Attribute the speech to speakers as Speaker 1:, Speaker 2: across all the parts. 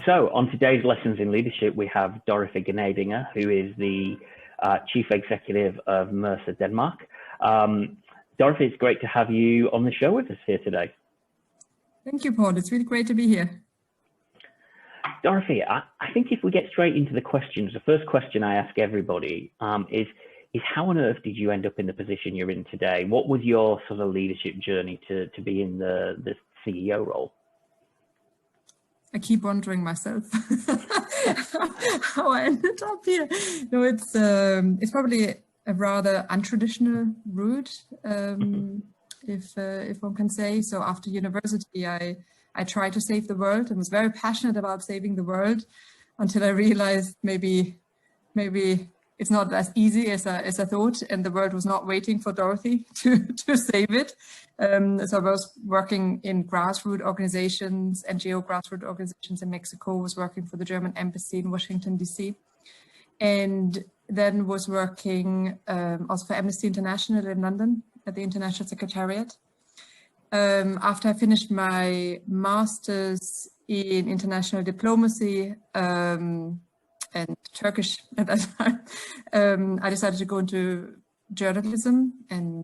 Speaker 1: So on today's Lessons in Leadership, we have Dorothee Gnaedinger, who is the Chief Executive of Mercer Denmark. Dorothee, it's great to have you on the show with us here today.
Speaker 2: Thank you, Paul. It's really great to be here.
Speaker 1: Dorothee, I think if we get straight into the questions, the first question I ask everybody is how on earth did you end up in the position you're in today? What was your sort of leadership journey to be in the CEO role?
Speaker 2: I keep wondering myself how I ended up here. No, it's probably a rather untraditional route, if one can say. So after university, I tried to save the world and was very passionate about saving the world until I realized maybe it's not as easy as I thought, and the world was not waiting for Dorothee to save it. So I was working in grassroots organizations, NGO grassroots organizations in Mexico, was working for the German embassy in Washington, DC, and then was working also for Amnesty International in London at the International Secretariat. After I finished my master's in international diplomacy and Turkish at that time, I decided to go into journalism and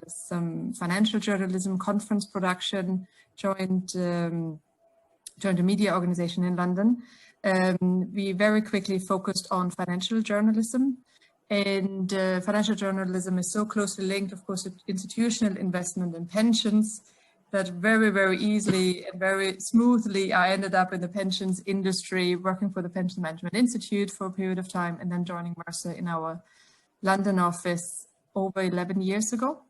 Speaker 2: some financial journalism, conference production, joined a media organization in London. We very quickly focused on financial journalism, and financial journalism is so closely linked, of course, to institutional investment and pensions, that very, very easily and very smoothly I ended up in the pensions industry, working for the Pension Management Institute for a period of time, and then joining Mercer in our London office over 11 years ago.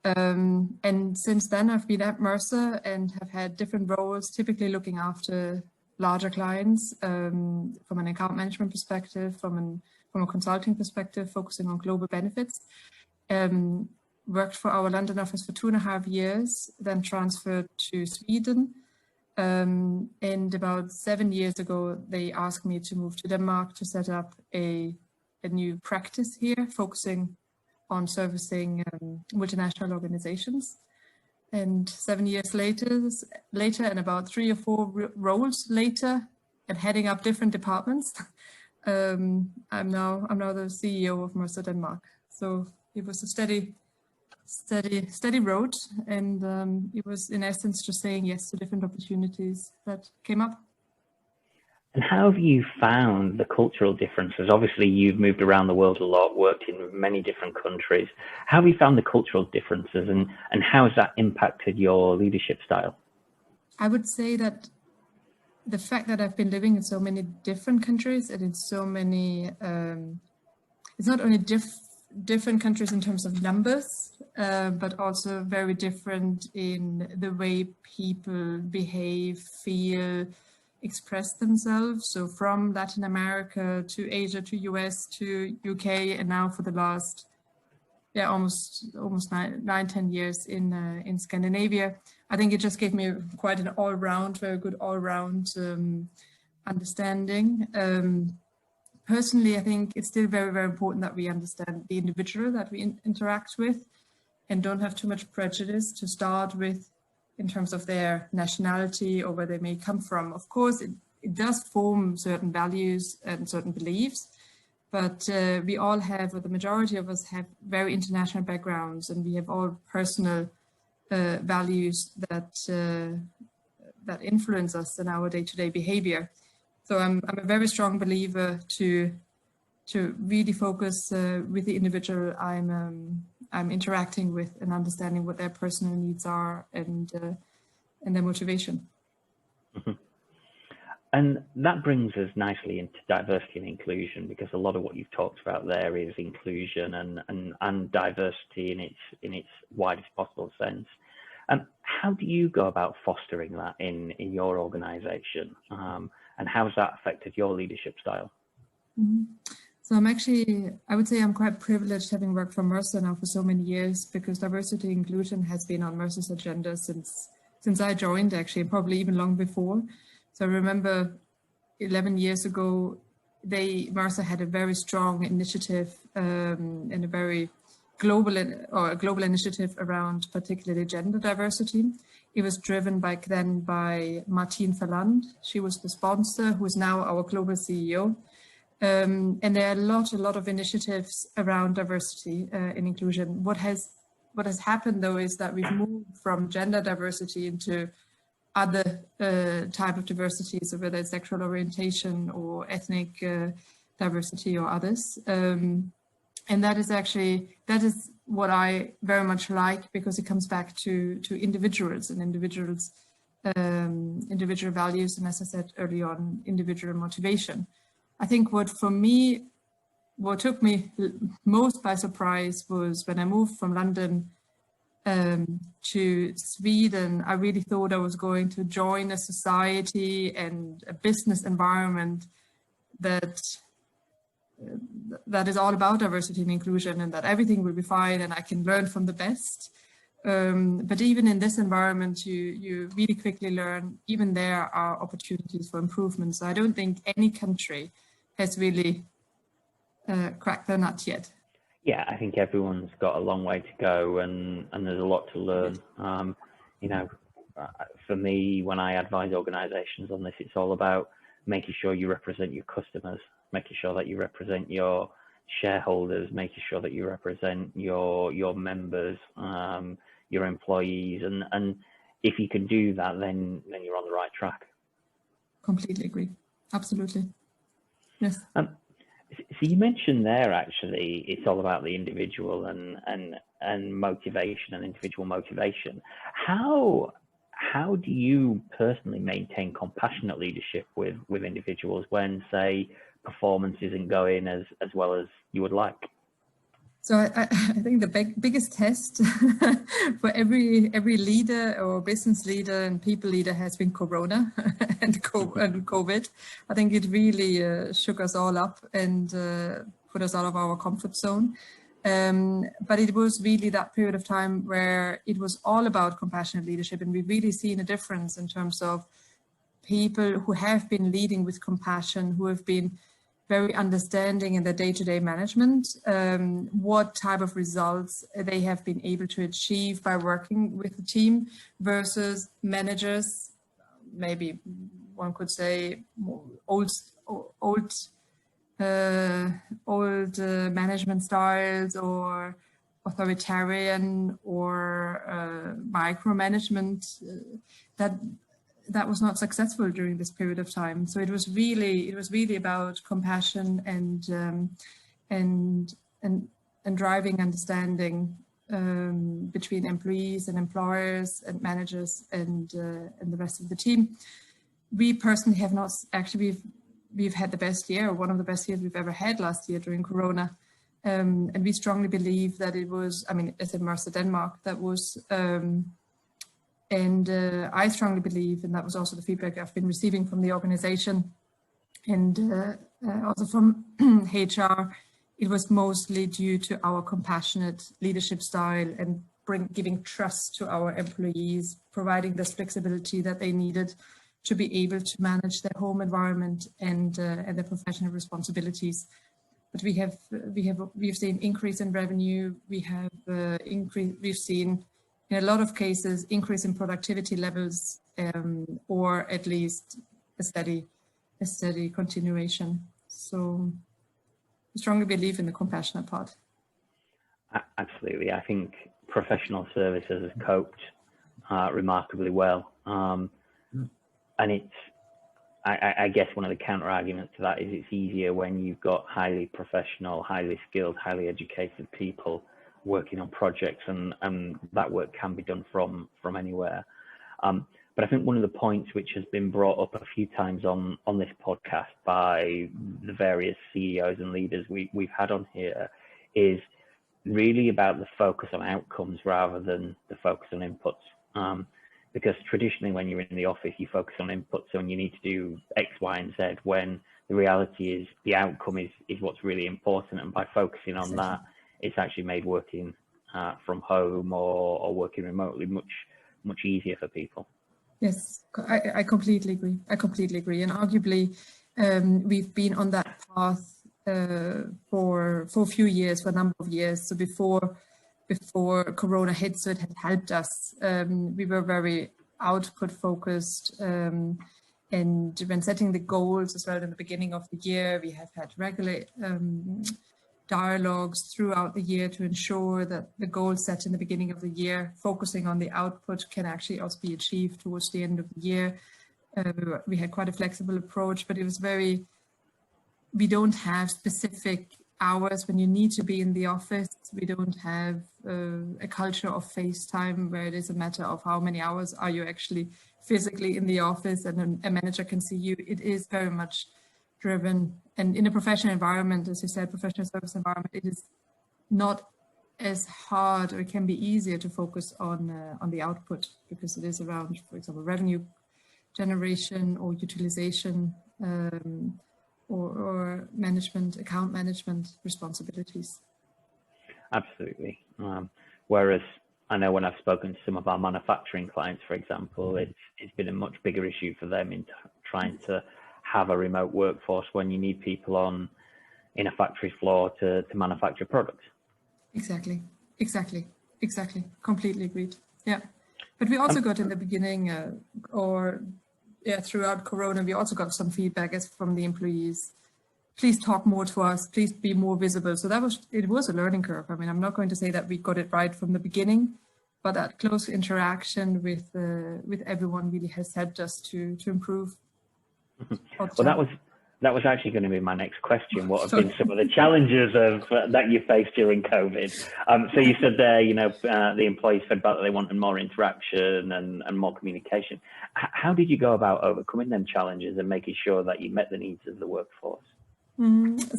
Speaker 2: And since then I've been at Mercer and have had different roles, typically looking after larger clients from an account management perspective, from a consulting perspective, focusing on global benefits. Worked for our London office for 2.5 years, then transferred to Sweden. And about 7 years ago, they asked me to move to Denmark to set up a new practice here, focusing on servicing multinational organizations. And 7 years later, and about 3 or 4 roles later, and heading up different departments, I'm now the CEO of Mercer Denmark. So it was a steady road, and it was in essence just saying yes to different opportunities that came up.
Speaker 1: And how have you found the cultural differences? Obviously, you've moved around the world a lot, worked in many different countries. How have you found the cultural differences, and how has that impacted your leadership style?
Speaker 2: I would say that the fact that I've been living in so many different countries and in so many, it's not only different countries in terms of numbers, but also very different in the way people behave, feel, express themselves. So from Latin America to Asia to US to UK, and now for the last almost 9-10 years in Scandinavia. I think it just gave me quite an very good all-round understanding. Personally, I think it's still very, very important that we understand the individual that we interact with and don't have too much prejudice to start with in terms of their nationality or where they may come from. Of course, it does form certain values and certain beliefs, but we all have, or the majority of us have, very international backgrounds, and we have all personal values that influence us in our day-to-day behavior. So I'm a very strong believer to really focus with the individual I'm interacting with and understanding what their personal needs are and their motivation.
Speaker 1: Mm-hmm. And that brings us nicely into diversity and inclusion, because a lot of what you've talked about there is inclusion and diversity in its widest possible sense. How do you go about fostering that in your organization? And how has that affected your leadership style?
Speaker 2: Mm-hmm. So I would say I'm quite privileged having worked for Mercer now for so many years, because diversity and inclusion has been on Mercer's agenda since I joined, actually, probably even long before. So I remember 11 years ago, Mercer had a very strong initiative and a very a global initiative around particularly gender diversity. It was driven back then by Martine Verland. She was the sponsor, who is now our global CEO. And there are a lot of initiatives around diversity and inclusion. What has happened though is that we've moved from gender diversity into other type of diversity, so whether it's sexual orientation or ethnic diversity or others. And that is what I very much like, because it comes back to individuals and individual values, and as I said early on, individual motivation. I think what took me most by surprise was when I moved from London to Sweden. I really thought I was going to join a society and a business environment that is all about diversity and inclusion, and that everything will be fine and I can learn from the best. But even in this environment, you really quickly learn, even there are opportunities for improvement. So I don't think any country has really cracked the nut yet.
Speaker 1: Yeah, I think everyone's got a long way to go, and there's a lot to learn. You know, for me, when I advise organizations on this, it's all about making sure you represent your customers, making sure that you represent your shareholders, making sure that you represent your members, your employees, and if you can do that, then you're on the right track.
Speaker 2: Completely agree. Absolutely. Yes.
Speaker 1: So you mentioned there, actually, it's all about the individual and motivation and individual motivation. How do you personally maintain compassionate leadership with individuals when, say, performance isn't going as well as you would like?
Speaker 2: So I think the biggest test for every leader or business leader and people leader has been Corona and COVID. I think it really shook us all up and put us out of our comfort zone. But it was really that period of time where it was all about compassionate leadership, and we've really seen a difference in terms of people who have been leading with compassion, who have been very understanding in their day-to-day management, what type of results they have been able to achieve by working with the team, versus managers, maybe one could say old management styles, or authoritarian, or micromanagement, that was not successful during this period of time. So it was really about compassion and driving understanding between employees and employers and managers and the rest of the team. We personally have not actually, we've had the best year, or one of the best years we've ever had last year during Corona. And we strongly believe that it was, I mean, as in Mercer Denmark, that was, and I strongly believe, and that was also the feedback I've been receiving from the organization and also from HR, it was mostly due to our compassionate leadership style and giving trust to our employees, providing this flexibility that they needed to be able to manage their home environment and their professional responsibilities. But we've seen increase in revenue. We've seen, in a lot of cases, increase in productivity levels, or at least a steady continuation. So I strongly believe in the compassionate part.
Speaker 1: Absolutely. I think professional services has coped remarkably well. And it's, I guess one of the counter arguments to that is it's easier when you've got highly professional, highly skilled, highly educated people working on projects, and that work can be done from anywhere. But I think one of the points which has been brought up a few times on this podcast by the various CEOs and leaders we've had on here is really about the focus on outcomes rather than the focus on inputs. Because traditionally when you're in the office, you focus on inputs, so when you need to do X, Y, and Z, when the reality is the outcome is what's really important. And by focusing on that, it's actually made working from home or working remotely much easier for people.
Speaker 2: Yes, I completely agree. And arguably, we've been on that path for a few years, for a number of years. So before before Corona hit, so it had helped us. We were very output focused, and when setting the goals as well in the beginning of the year, we have had regular dialogues throughout the year to ensure that the goals set in the beginning of the year, focusing on the output, can actually also be achieved towards the end of the year. We had quite a flexible approach, but it was very, we don't have specific hours when you need to be in the office. We don't have a culture of FaceTime where it is a matter of how many hours are you actually physically in the office and a manager can see you. It is very much driven, and in a professional environment, as you said, professional service environment, it is not as hard, or it can be easier to focus on the output, because it is around, for example, revenue generation or utilization, or management, account management responsibilities.
Speaker 1: Absolutely. Whereas I know when I've spoken to some of our manufacturing clients, for example, it's been a much bigger issue for them in trying to have a remote workforce when you need people in a factory floor to manufacture products. Exactly.
Speaker 2: Completely agreed. Yeah. But we also got in the beginning, throughout Corona, we also got some feedback from the employees. Please talk more to us, please be more visible. So it was a learning curve. I mean, I'm not going to say that we got it right from the beginning, but that close interaction with everyone really has helped us to improve.
Speaker 1: Well, that was actually going to be my next question. What have been some of the challenges that you faced during COVID? So you said there, the employees said about that they wanted more interaction and more communication. How did you go about overcoming them challenges and making sure that you met the needs of the workforce?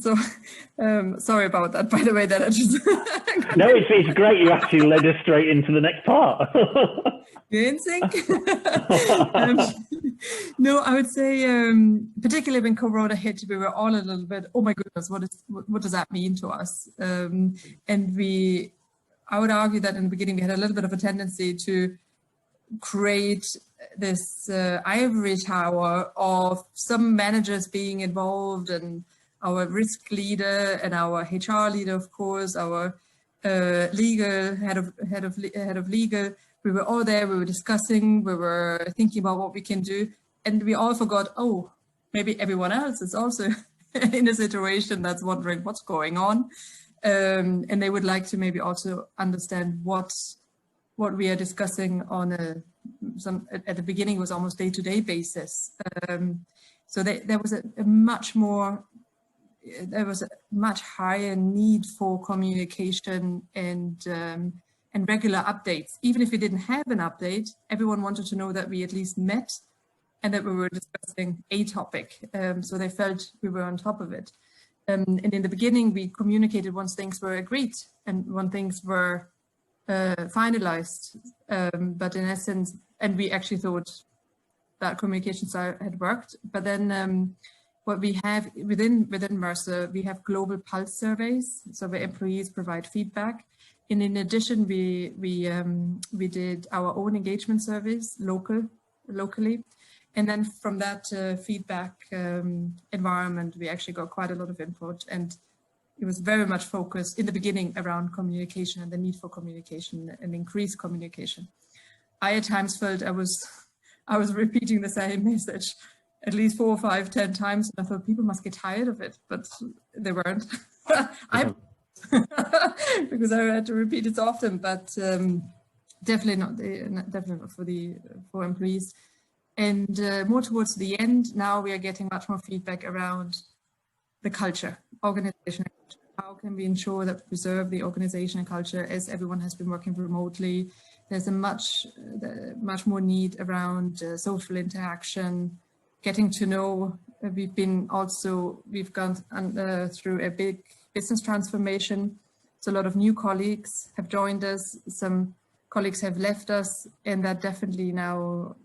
Speaker 2: So, sorry about that, by the way, that I just...
Speaker 1: No, it's great. You actually led us straight into the next part.
Speaker 2: You're in sync? No, I would say, particularly when Corona hit, we were all a little bit, oh my goodness, what does that mean to us? And I would argue that in the beginning, we had a little bit of a tendency to create this ivory tower of some managers being involved, and our risk leader and our HR leader, of course, our legal head of legal. We were all there, we were discussing, we were thinking about what we can do, and we all forgot, maybe everyone else is also in a situation that's wondering what's going on, and they would like to maybe also understand what we are discussing on at the beginning was almost day-to-day basis. So there was a much higher need for communication and regular updates. Even if we didn't have an update, everyone wanted to know that we at least met and that we were discussing a topic. So they felt we were on top of it. And in the beginning, we communicated once things were agreed and when things were finalized. But in essence, and we actually thought that communication style had worked. But then what we have within Mercer, we have global pulse surveys. So the employees provide feedback. And in addition, we did our own engagement surveys locally. And then from that feedback environment, we actually got quite a lot of input, and it was very much focused in the beginning around communication and the need for communication and increased communication. I at times felt I was repeating the same message at least 4, 5, 10 times, and I thought people must get tired of it, but they weren't. Because I had to repeat it so often, but definitely not for employees. And more towards the end, now we are getting much more feedback around the culture, organization. How can we ensure that we preserve the organization and culture as everyone has been working remotely? There's a much more need around social interaction, getting to know. We've gone through a big business transformation. So a lot of new colleagues have joined us. Some colleagues have left us, and that definitely now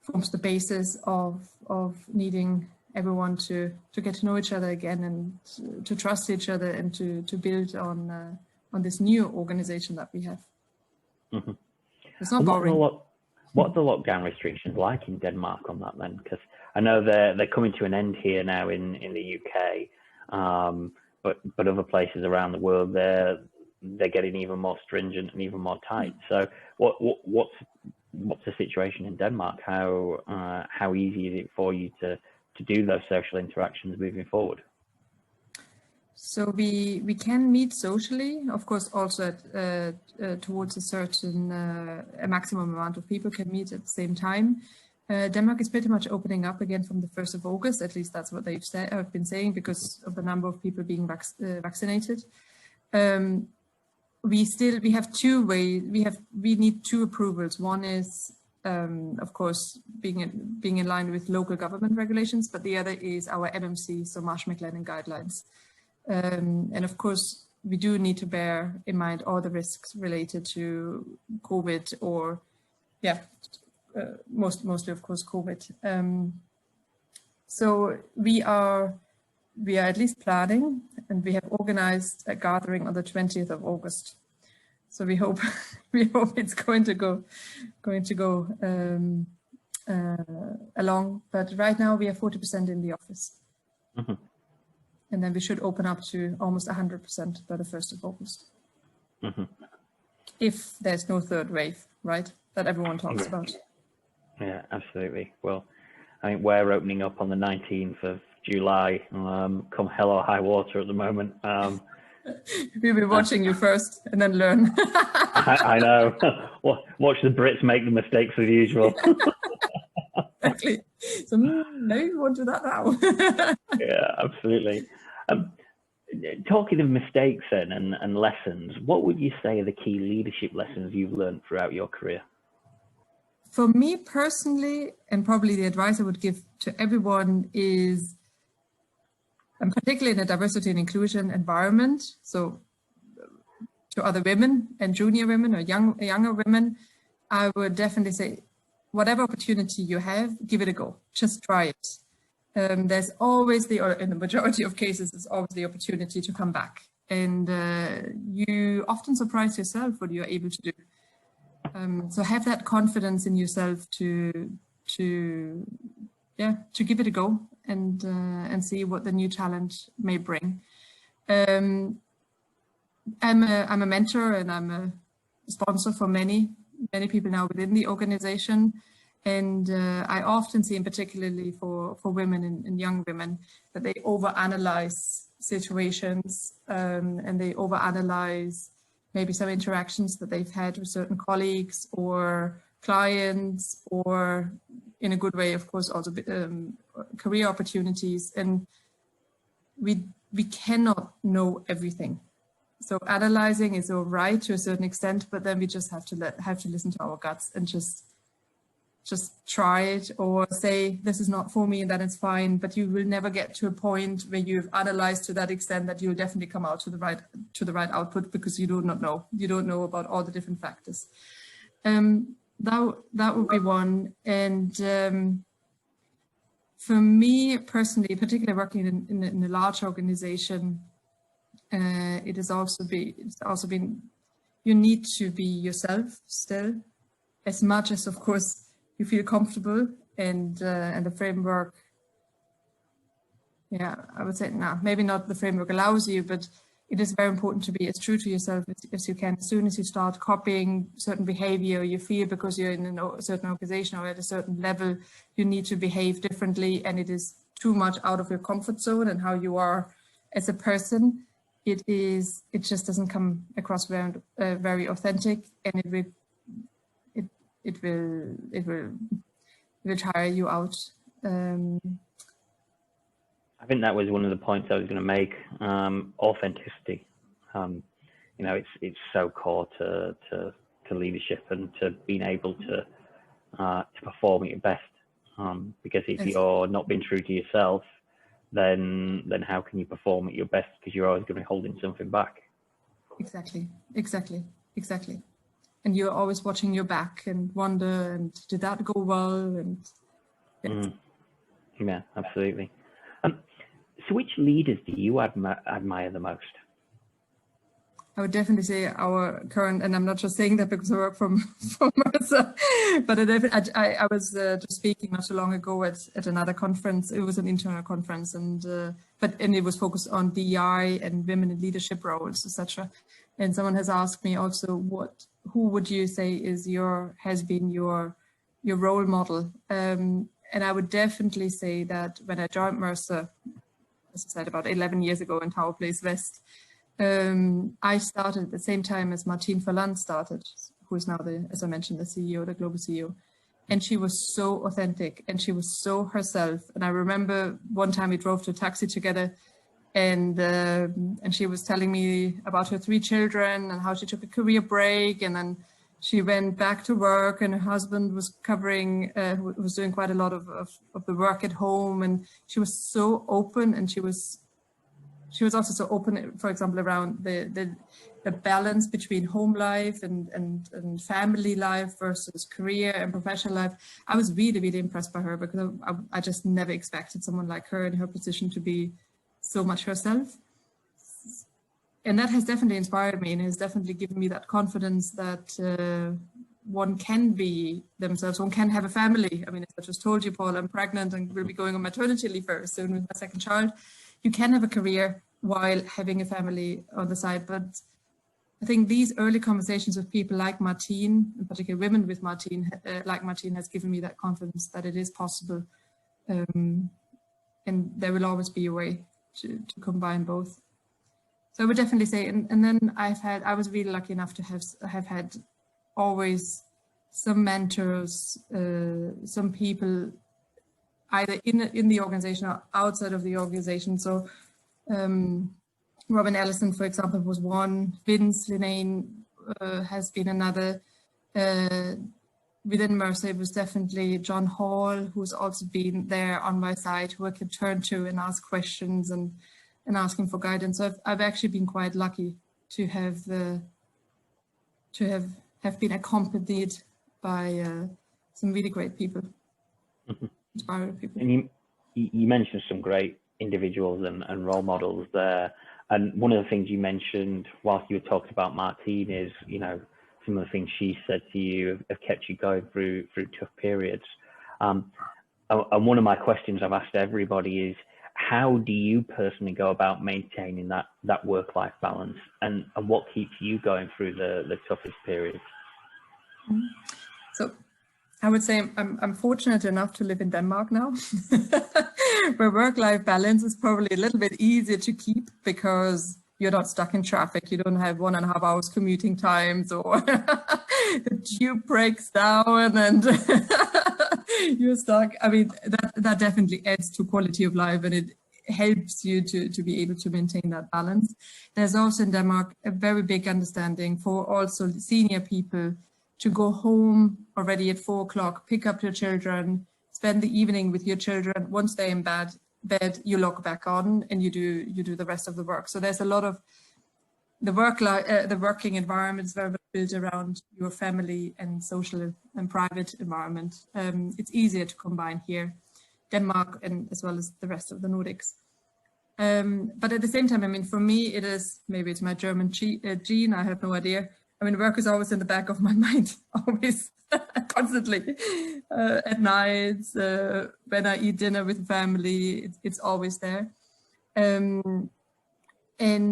Speaker 2: forms the basis of needing everyone to get to know each other again and to trust each other and to build on this new organization that we have.
Speaker 1: Mm-hmm.
Speaker 2: It's not boring.
Speaker 1: What are the lockdown restrictions like in Denmark on that then? Because I know they're coming to an end here now in the UK, but other places around the world, they're getting even more stringent and even more tight. So what's the situation in Denmark? How easy is it for you to do those social interactions moving forward?
Speaker 2: So we can meet socially, of course, also at, towards a certain a maximum amount of people can meet at the same time. Denmark is pretty much opening up again from the 1st of August. At least that's what they've been saying, because of the number of people being vaccinated. We have two ways. We need two approvals. One is, of course, being in line with local government regulations, but the other is our MMC, so Marsh-McLennan guidelines. And of course, we do need to bear in mind all the risks related to COVID, or mostly of course COVID. So we are at least planning, and we have organized a gathering on the 20th of August. So we hope it's going to go along. But right now we are 40% in the office. Mm-hmm. And then we should open up to almost 100% by the 1st of August. Mm-hmm. If there's no third wave, right? That everyone talks about.
Speaker 1: Yeah, absolutely. Well, I think we're opening up on the 19th of July, come hell or high water at the moment.
Speaker 2: We'll be watching you first and then learn.
Speaker 1: I know. Watch the Brits make the mistakes as usual.
Speaker 2: Exactly. So maybe we won't do that now.
Speaker 1: Yeah, absolutely. Talking of mistakes then and lessons, what would you say are the key leadership lessons you've learned throughout your career?
Speaker 2: For me personally, and probably the advice I would give to everyone is, and particularly in a diversity and inclusion environment, so to other women and junior women or younger women, I would definitely say, whatever opportunity you have, give it a go. Just try it. There's always or in the majority of cases, there's always the opportunity to come back. And you often surprise yourself what you're able to do. So have that confidence in yourself to give it a go and see what the new challenge may bring. I'm a mentor, and I'm a sponsor for many people now within the organization. And I often see, and particularly for women and young women, that they overanalyze situations and they overanalyze maybe some interactions that they've had with certain colleagues or clients, or in a good way, of course, also career opportunities. And we cannot know everything. So analyzing is all right to a certain extent, but then we just have to listen to our guts and just try it, or say this is not for me, and that it's fine. But you will never get to a point where you've analyzed to that extent that you'll definitely come out to the right output, because you do not know. You don't know about all the different factors. That would be one. And for me personally, particularly working in a large organization, it's also been you need to be yourself still, as much as, of course, you feel comfortable, and the framework, I would say, maybe not the framework allows you, but it is very important to be as true to yourself as you can. As soon as you start copying certain behavior you feel because you're in a certain organization or at a certain level, you need to behave differently, and it is too much out of your comfort zone and how you are as a person. It just doesn't come across very authentic, and it will tire you out.
Speaker 1: I think that was one of the points I was going to make. Authenticity. It's so core to leadership and to being able to perform at your best. Because if you're not being true to yourself, then how can you perform at your best? Because you're always going to be holding something back. Exactly.
Speaker 2: And you're always watching your back and wonder, and did that go well? And
Speaker 1: yeah, absolutely. So which leaders do you admire the most?
Speaker 2: I would definitely say our current, and I'm not just saying that because I work for Mercer, but I was just speaking not so long ago at another conference. It was an internal conference, and it was focused on DEI and women in leadership roles, etc. And someone has asked me also, who would you say has been your role model? And I would definitely say that when I joined Mercer, as I said, about 11 years ago in Tower Place West, I started at the same time as Martine Verland started, who is now, as I mentioned, the CEO, the global CEO. And she was so authentic and she was so herself. And I remember one time we drove to a taxi together, and she was telling me about her 3 children and how she took a career break, and then she went back to work, and her husband was was doing quite a lot of the work at home, and she was so open, and she was also so open, for example, around the balance between home life and family life versus career and professional life. I was really, really impressed by her, because I just never expected someone like her in her position to be so much herself. And that has definitely inspired me, and has definitely given me that confidence that one can be themselves, one can have a family. I mean, as I just told you, Paul, I'm pregnant and will be going on maternity leave very soon with my 2nd child. You can have a career while having a family on the side. But I think these early conversations with people like Martine, in particular women with Martine, like Martine, has given me that confidence that it is possible. And there will always be a way to combine both. So I would definitely say, and then I was really lucky enough to have had always some mentors, some people either in the organization or outside of the organization. So Robin Ellison, for example, was one. Vince Linane has been another. Within Mercer, it was definitely John Hall, who's also been there on my side, who I could turn to and ask questions and asking for guidance. So I've actually been quite lucky to have been accompanied by some really great people, inspiring people.
Speaker 1: And you mentioned some great individuals and role models there. And one of the things you mentioned whilst you were talking about Martine is, some of the things she said to you have kept you going through tough periods. And one of my questions I've asked everybody is, how do you personally go about maintaining that work-life balance, and what keeps you going through the toughest periods?
Speaker 2: So I would say I'm fortunate enough to live in Denmark now, where work-life balance is probably a little bit easier to keep, because you're not stuck in traffic. You don't have 1.5 hours commuting times, or the tube breaks down and you're stuck. I mean, that definitely adds to quality of life, and it helps you to be able to maintain that balance. There's also in Denmark a very big understanding for also senior people to go home already at 4 o'clock, pick up your children, spend the evening with your children. Once they're in bed, you log back on and you do the rest of the work. So there's a lot of the working environment is very much built around your family and social and private environment. It's easier to combine here, Denmark, and as well as the rest of the Nordics. But at the same time, I mean, for me, maybe it's my German gene, I have no idea. I mean, work is always in the back of my mind, always, constantly. At night, when I eat dinner with family, it's always there. And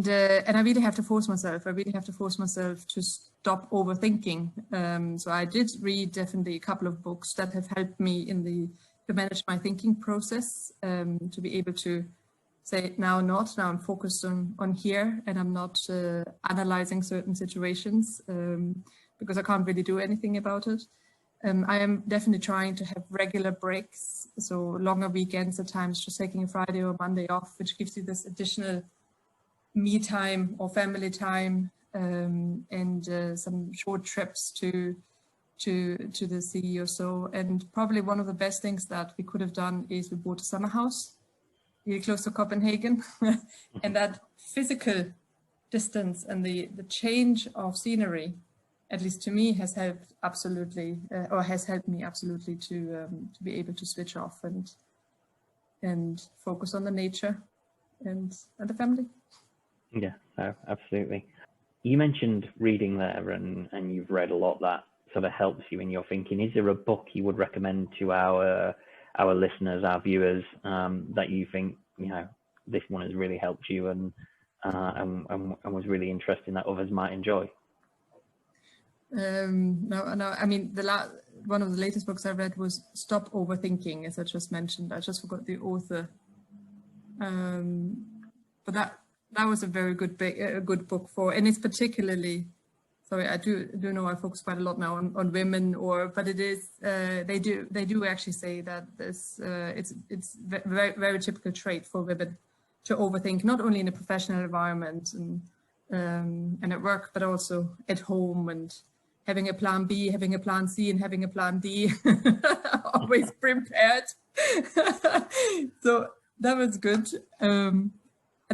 Speaker 2: I really have to force myself. I really have to force myself to stop overthinking. So I did read definitely a couple of books that have helped me to manage my thinking process, to be able to say now I'm focused on here, and I'm not analyzing certain situations because I can't really do anything about it. I am definitely trying to have regular breaks, so longer weekends at times, just taking a Friday or Monday off, which gives you this additional me time or family time, and some short trips to the sea or so. And probably one of the best things that we could have done is we bought a summer house really close to Copenhagen, and that physical distance and the change of scenery, at least to me, has helped absolutely, or has helped me absolutely to be able to switch off and focus on the nature and the family.
Speaker 1: Yeah, no, absolutely. You mentioned reading there, and you've read a lot that sort of helps you in your thinking. Is there a book you would recommend to our listeners, our viewers, that you think, this one has really helped you and and was really interesting that others might enjoy.
Speaker 2: No, I mean, one of the latest books I read was Stop Overthinking, as I just mentioned. I just forgot the author. But that was a very good book for, and it's particularly, sorry, I do know I focus quite a lot now on women, but it is they do actually say that this it's very, very typical trait for women to overthink, not only in a professional environment and at work, but also at home, and having a plan B, having a plan C, and having a plan D, always prepared. So that was good.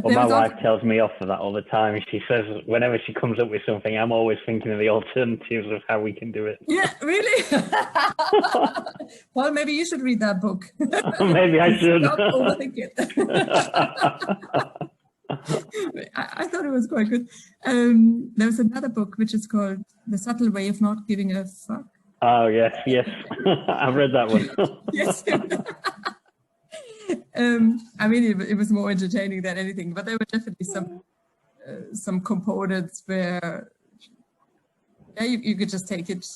Speaker 1: Well, my wife tells me off for that all the time. She says whenever she comes up with something, I'm always thinking of the alternatives of how we can do it.
Speaker 2: Yeah, really? Well, maybe you should read that book.
Speaker 1: Maybe I should.
Speaker 2: Not overthink it. I thought it was quite good. There's another book which is called The Subtle Way of Not Giving a Fuck.
Speaker 1: Oh, yes. I've read that one.
Speaker 2: Yes. I mean, it was more entertaining than anything, but there were definitely some components where you could just take it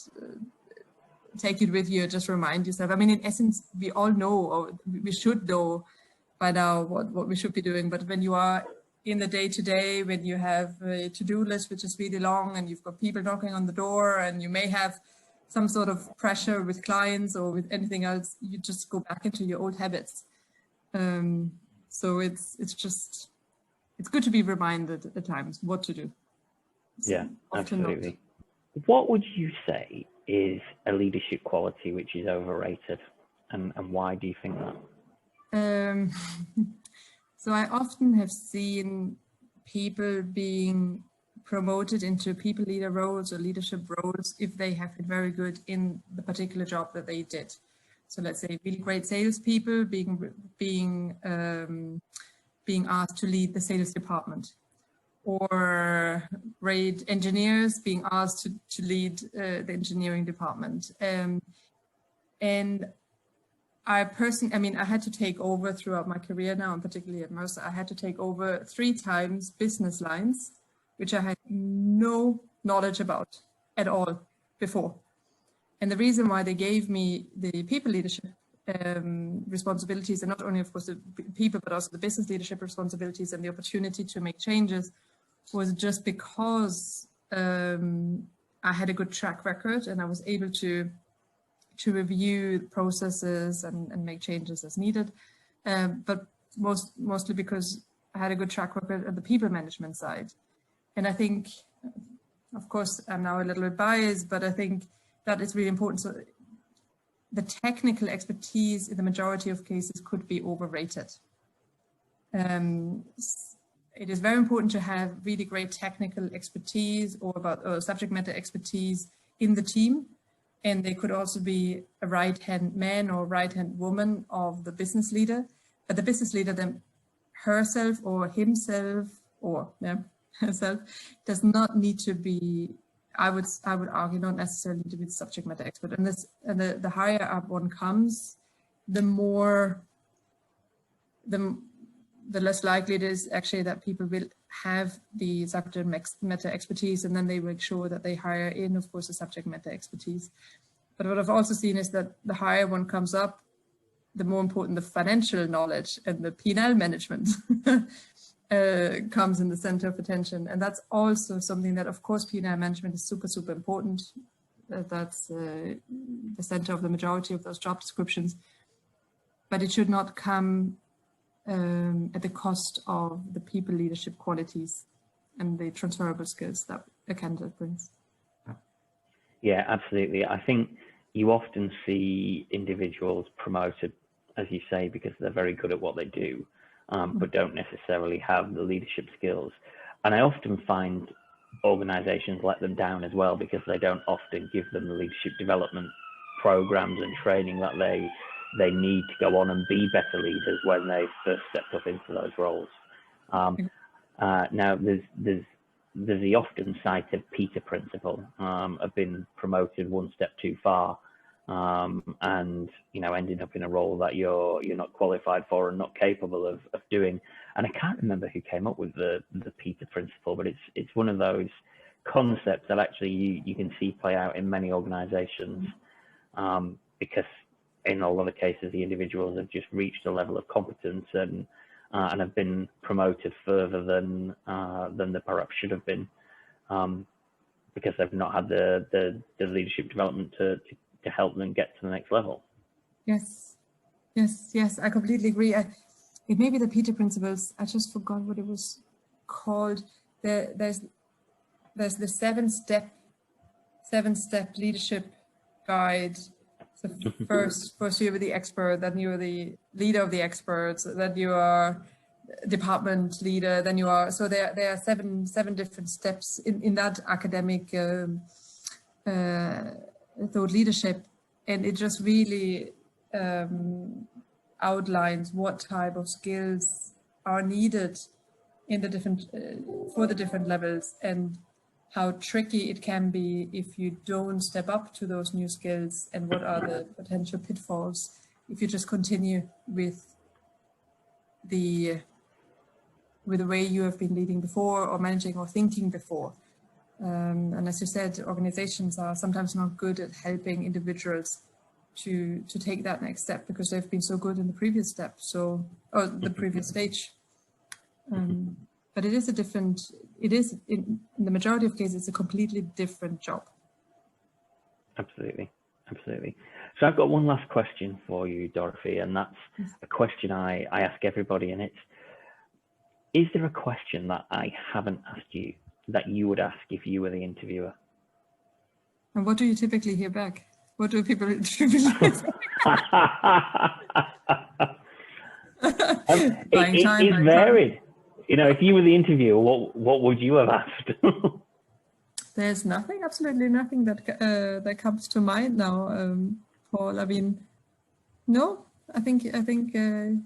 Speaker 2: with you, just remind yourself. I mean, in essence, we all know, or we should know by now what we should be doing. But when you are in the day-to-day, when you have a to-do list which is really long, and you've got people knocking on the door, and you may have some sort of pressure with clients or with anything else, you just go back into your old habits. So it's good to be reminded at times what to do. So
Speaker 1: yeah, absolutely. What would you say is a leadership quality which is overrated, and why do you think that?
Speaker 2: So I often have seen people being promoted into people leader roles or leadership roles if they have been very good in the particular job that they did. So let's say really great salespeople being asked to lead the sales department, or great engineers being asked to lead the engineering department. And I had to take over throughout my career now, and particularly at Mercer, I had to take over 3 times business lines, which I had no knowledge about at all before. And the reason why they gave me the people leadership responsibilities, and not only, of course, the people, but also the business leadership responsibilities and the opportunity to make changes, was just because I had a good track record, and I was able to review processes and make changes as needed. But mostly because I had a good track record at the people management side. And I think, of course, I'm now a little bit biased, but I think that is really important. So the technical expertise in the majority of cases could be overrated. It is very important to have really great technical expertise or subject matter expertise in the team. And they could also be a right-hand man or right-hand woman of the business leader. But the business leader then herself or himself or herself does not need to be, I would argue, not necessarily to be the subject matter expert. And the higher up one comes, the less likely it is actually that people will have the subject matter expertise, and then they make sure that they hire in, of course, the subject matter expertise. But what I've also seen is that the higher one comes up, the more important the financial knowledge and the P&L management comes in the center of attention. And that's also something that, of course, P&L management is super, super important. That's the center of the majority of those job descriptions. But it should not come at the cost of the people leadership qualities and the transferable skills that a candidate brings.
Speaker 1: Yeah, absolutely. I think you often see individuals promoted, as you say, because they're very good at what they do, but don't necessarily have the leadership skills. And I often find organizations let them down as well, because they don't often give them the leadership development programs and training that they need to go on and be better leaders when they first stepped up into those roles. Now, there's the often cited Peter principle of being promoted one step too far, and ending up in a role that you're not qualified for and not capable of doing. and I can't remember who came up with the Peter principle, but it's one of those concepts that actually you can see play out in many organizations, because in a lot of cases the individuals have just reached a level of competence and have been promoted further than they perhaps should have been, because they've not had the leadership development to help them get to the next level. Yes,
Speaker 2: I completely agree. It may be the Peter principles. I just forgot what it was called. There's the seven-step leadership guide. So first you were the expert, then you are the leader of the experts, then you are department leader, then you are, so there are seven different steps in that academic thought leadership, and it just really outlines what type of skills are needed in the different for the different levels, and how tricky it can be if you don't step up to those new skills, and what are the potential pitfalls if you just continue with the way you have been leading before, or managing or thinking before. And as you said, organizations are sometimes not good at helping individuals to take that next step, because they've been so good in the previous step, or the previous stage. But it is in the majority of cases, it's a completely different job.
Speaker 1: Absolutely. So I've got one last question for you, Dorothee, and that's a question I ask everybody, and it's, is there a question that I haven't asked you that you would ask if you were the interviewer?
Speaker 2: And what do you typically hear back? What do people typically
Speaker 1: It's varied. You know, if you were the interviewer, what would you have asked?
Speaker 2: There's nothing, absolutely nothing that comes to mind now, Paul. I mean, no, I think that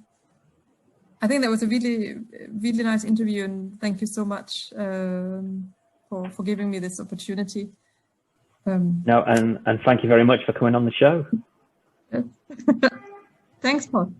Speaker 2: was a really, really nice interview, and thank you so much for giving me this opportunity.
Speaker 1: No, and thank you very much for coming on the show.
Speaker 2: Thanks, Paul.